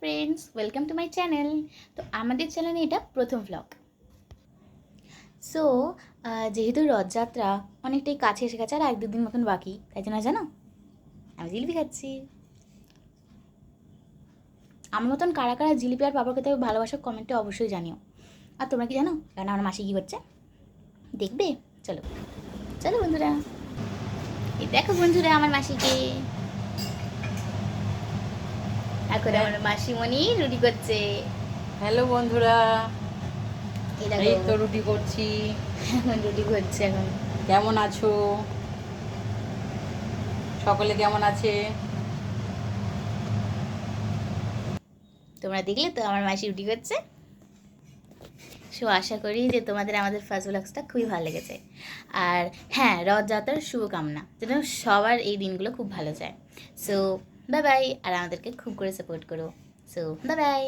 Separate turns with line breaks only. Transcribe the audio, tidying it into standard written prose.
Friends, welcome to my channel. তো আমাদের চ্যানেলে এটা প্রথম ভ্লগ। সো যেহেতু রথযাত্রা অনেকটাই কাছে এসে গেছে, আর 1-2 দিন মতন বাকি, তাই জন্য জানো আমি জিলিপি খাচ্ছি। আমার মতন কারা কারা জিলিপি আর পাপড় খেতে ভালোবাসো কমেন্টে অবশ্যই জানিও। আর তোমরা কি জানো কারণ আমার মাসি কী করছে দেখবে? চলো চলো বন্ধুরা, এই দেখো বন্ধুরা আমার মাসিকে। এখন আমার মাসিমণি রুটি করছে।
হ্যালো বন্ধুরা,
এই
এই
দেখো
তো রুটি করছি।
এখন রুটি করছে। এখন
কেমন আছো সকলে? কেমন আছে?
তোমরা দেখলে তো আমার মাসি রুটি করছে। সো আশা করি যে তোমাদের আমাদের ফার্স্ট ব্লগসটা খুবই ভালো লেগেছে। আর হ্যাঁ, রথযাত্রার শুভকামনা যেন সবার এই দিনগুলো খুব ভালো যায়। সো বাই বাই, আর আমাদেরকে খুব করে সাপোর্ট করো। So bye bye.